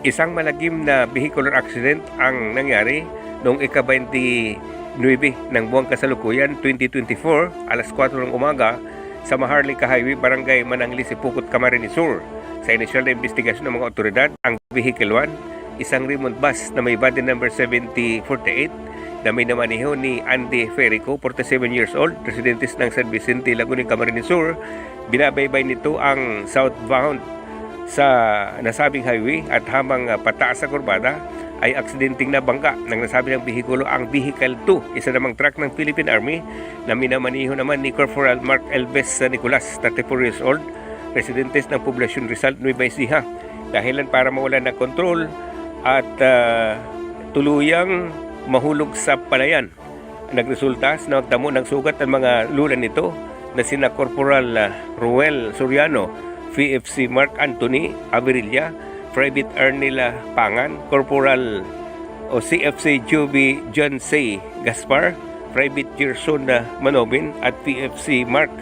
Isang malagim na vehicular accident ang nangyari noong ika-29 ng buwang kasalukuyan 2024, alas 4 ng umaga sa Maharlika Highway, Barangay Manangli, Sipukot, Camarines Sur. Sa inisyal na investigasyon ng mga otoridad, ang Vehicle 1, isang Raymond bus na may body number 7048 na may namaniho ni Andy Ferrico, 47 years old, residentes ng San Vicente, Laguna, Camarines Sur. Binabaybay nito ang southbound sa nasabing highway at habang pataas sa kurbada ay aksidenteng nabangga ng nasabing behikulo ang Vehicle 2, isa namang truck ng Philippine Army na minamaniho naman ni Corporal Mark Elves Nicolas, 34 years old, residentes ng Poblacion Rizal, Nueva Ecija. Dahilan para mawala ng kontrol at tuluyang mahulog sa palayan. Nagresulta sa nagtamo ng sugat ang mga lulan nito na sina Corporal Ruel Soriano, VFC Mark Anthony Averilla, Private Ernila Pangan, Corporal o CFC Juby John C. Gaspar, Private Gerson Manobin at PFC Mark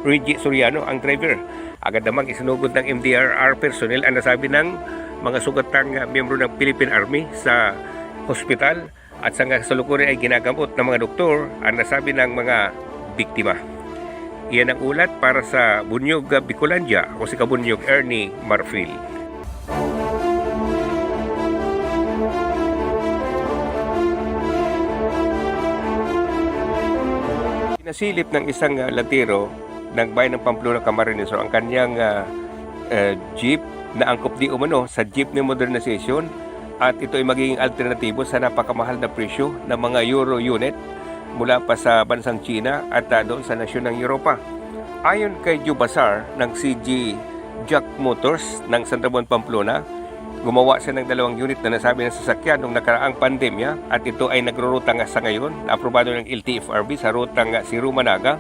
Reggie Soriano ang driver. Agad namang isinugod ng MDRR personnel ang nasabi ng mga sugatang miyembro ng Philippine Army sa hospital at sa kasalukuyan ay ginagamot ng mga doktor ang nasabi ng mga biktima. Iyan ang ulat para sa Bunyog, Bicolandia. Ako si Kabunyog Ernie Marfil. Pinasilip ng isang latero ng bayan ng Pamplona, Camarines Sur ang kanyang jeep na angkop di umano sa jeepney modernization at ito ay magiging alternatibo sa napakamahal na presyo ng mga Euro unit mula pa sa bansang China at doon sa nasyon ng Europa. Ayon kay Jubasar ng CG Jack Motors ng San Ramon, Pamplona, gumawa siya ng 2 unit na nasabi ng sasakyan noong nakaraang pandemya at ito ay nagrurutang sa ngayon, aprobado ng LTFRB sa rutang Siruma-Naga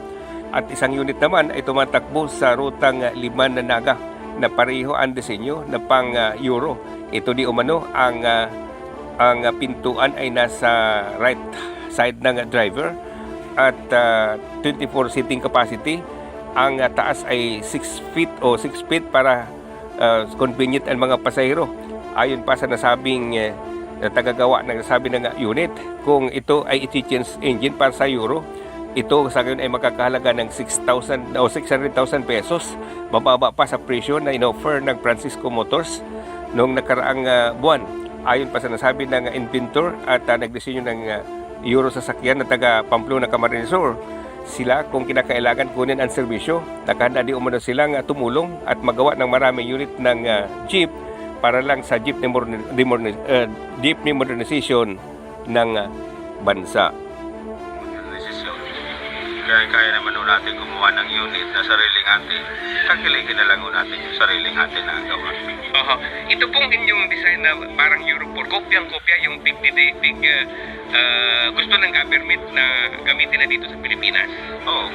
at isang unit naman ay tumatakbo sa rutang Liman na Naga na pareho ang disenyo na pang Euro. Ito di umano ang pintuan ay nasa right side ng driver at 24 seating capacity. Ang taas ay 6 feet o 6 feet para convenient ang mga pasahero. Ayon pa sa nasabing tagagawa ng nasabi ng unit, kung ito ay i-change engine para sa Euro, ito sa ngayon ay makakahalaga ng 6,000 o 600,000 pesos, mababa pa sa presyo na inoffer ng Francisco Motors noong nakaraang buwan. Ayon pa sa nasabi ng inventor at nagdisenyo ng Euro sasakyan na taga Pamplona, Camarines Sur, sila kung kinakailangan kunin ang serbisyo, nakahanda di umano silang tumulong at magawa ng maraming unit ng jeep para lang sa jeepney modernization ng bansa. Kaya naman natin gumawa ng unit na sariling atin. Kakilikin na lang natin yung sariling atin na gawa. Ito pong inyong design na parang Euro 4, kopyang-kopya yung big gusto ng government na gamitin na dito sa Pilipinas. Oo,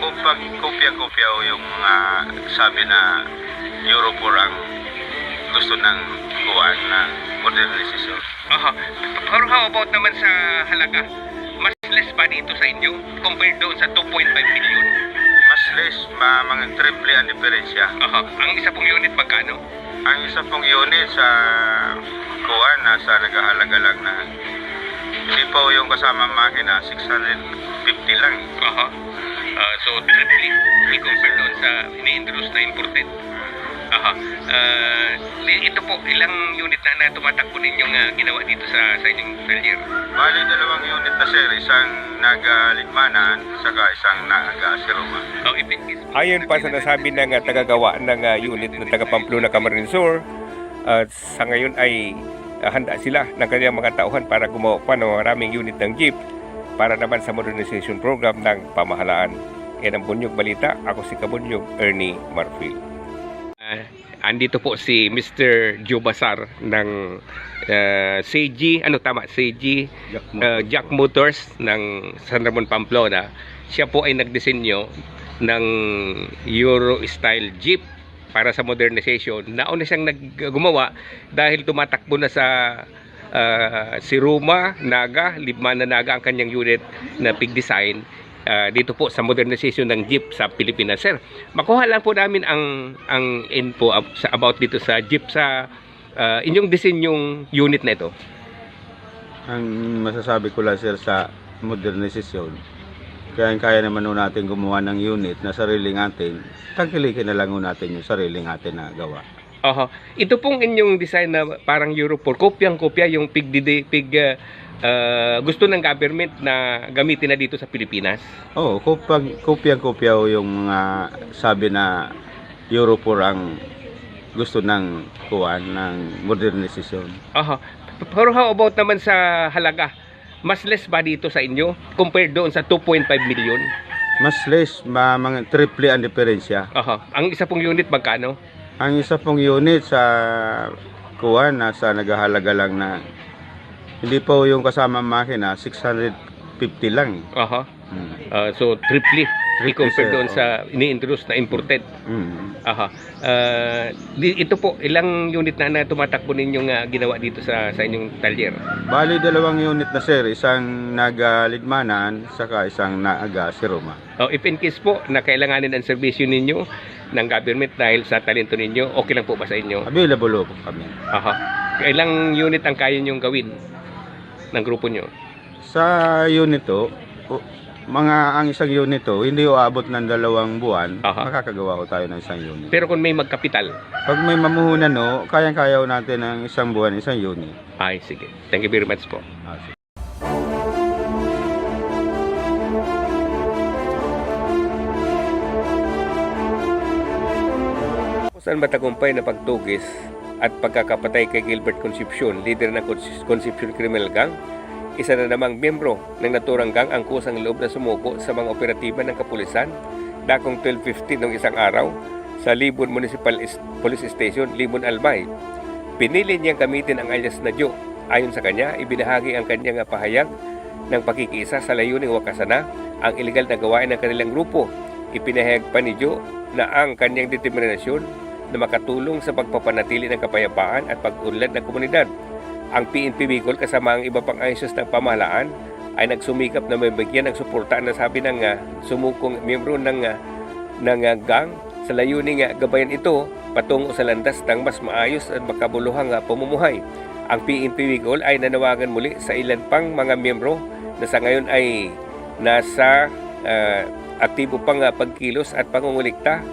kopya-kopya yung sabi na Euro 4 ang gusto ng buwan na modernization. Pero how about naman sa halaga? Mas less ba dito sa inyo compared doon sa 2.5 billion? Mas less, mga triple ang diferensya. Ang isa pong unit magkano? Ang isa pong unit sa kuwan nasa nag-ahalaga lang na sipaw yung kasama makina 650 lang. So triple i-compare doon sa ini-introduce na imported. Ito po, ilang unit na tumatakbo ninyong ginawa dito sa inyong talyer? Bali, 2 unit na sir, isang naga-Likmanan saka isang naga-Siruma. Ayon pa sa nasabi ng tagagawa ng unit ng taga Pamplona, Camarines Sur, sa ngayon ay handa sila ng kanyang mga tauhan para gumawa pa ng maraming unit ng jeep para naman sa modernization program ng pamahalaan. Yan ang Bunyog Balita. Ako si Kabunyog Ernie Marfil. Andito po si Mr. Jubasar ng CG, Jack Motors ng San Ramon, Pamplona. Siya po ay nagdisenyo ng Euro style jeep para sa modernization. Nauna siyang gumawa dahil tumatakbo na sa Siruma, Naga, Libman na Naga ang kanyang unit na big design. dito po sa modernization ng jeep sa Pilipinas. Sir, makuha lang po namin ang info about dito sa jeep sa Inyong disenyong unit na ito? Ang masasabi ko lang sir sa modernisasyon, kaya naman ho natin gumawa ng unit na sariling atin, tangkilikin na lang ho natin yung sariling atin na gawa. Aha. Ito pong inyong design na parang Euro 4, kopyang-kopya yung gusto ng government na gamitin na dito sa Pilipinas. Oo, kopyang-kopya ho yung mga sabi na Euro 4 ang gusto ng kuwan ng modernisasyon. Aha. Pero how about naman sa halaga? Mas less ba dito sa inyo compared doon sa 2.5 million? Mas less, mga triple ang diferensya. Aha. Ang isa pong unit magkano? Ang isa pong unit sa kuwan nasa naghahalaga lang na hindi pa ho yung kasama makina, 650 lang. Aha. Hmm. So triple Triple, i-compare sir, doon oo. sa ini-introduce na imported. Mm. Aha. Ito po, ilang unit na tumatakbo ninyong ginawa dito sa inyong talyer? Bali, 2 unit na sir, isang naga-Lidmanan, saka isang naga-Siroma. If in case po na kailanganin ang serbisyo ninyo ng government dahil sa talento ninyo, okay lang po ba sa inyo? Available po kami. Aha. Ilang unit ang kaya nyong gawin ng grupo nyo? Sa unit to, ang isang unit to, hindi aabot ng 2 buwan, Aha. makakagawa ko tayo ng isang unit. Pero kung may magkapital, Pag may mamuhunan no, kayang-kaya ho natin ng isang buwan, isang unit. ay sige. Thank you very much po. Sige. Saan matagumpay na pagtugis at pagkakapatay kay Gilbert Concepcion, leader ng Concepcion Criminal Gang, isa na namang miyembro ng naturang gang ang kusang loob na sumuko sa mga operatiba ng kapulisan dakong 12:15 ng isang araw sa Libon Municipal Police Station, Libon Albay. Pinili niyang gamitin ang alias na Joe. Ayon sa kanya, ibinahagi ang kanyang pahayag ng pakikiisa sa layuning wakasana ang iligal na gawain ng kanilang grupo. Ipinahayag pa ni Joe na ang kanyang determinasyon na makatulong sa pagpapanatili ng kapayapaan at pag-unlad ng komunidad. Ang PNP Bicol kasama ang iba pang ahensya ng pamahalaan ay nagsumikap na may bigyan ng suporta na sabi ng sumukong miyembro ng gang sa layuning gabayan ito patungo sa landas ng mas maayos at makabuluhang pamumuhay. Ang PNP Bicol ay nanawagan muli sa ilan pang mga miyembro na sa ngayon ay nasa aktibo pang pagkilos at pangungulikta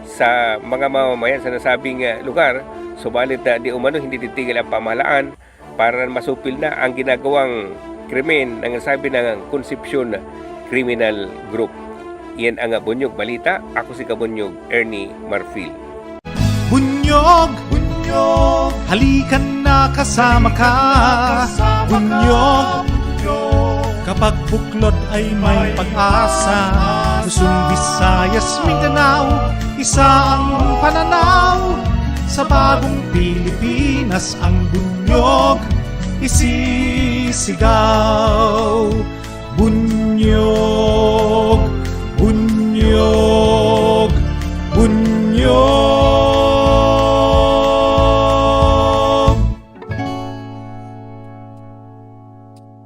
sa mga mamamayan sa nasabing lugar, subalit di umano hindi titigil ang pamahalaan para masupil na ang ginagawang krimen ng sabi ng Concepcion Criminal Group. Iyan ang Bunyog Balita. Ako si Kabunyog, Ernie Marfil. Bunyog, bunyog, halikan na kasama ka. Bunyog, kapag buklod ay may pag-asa. Luzon, Visayas, Mindanao, isa ang pananaw. Sa bagong Pilipinas ang bunyog isisigaw.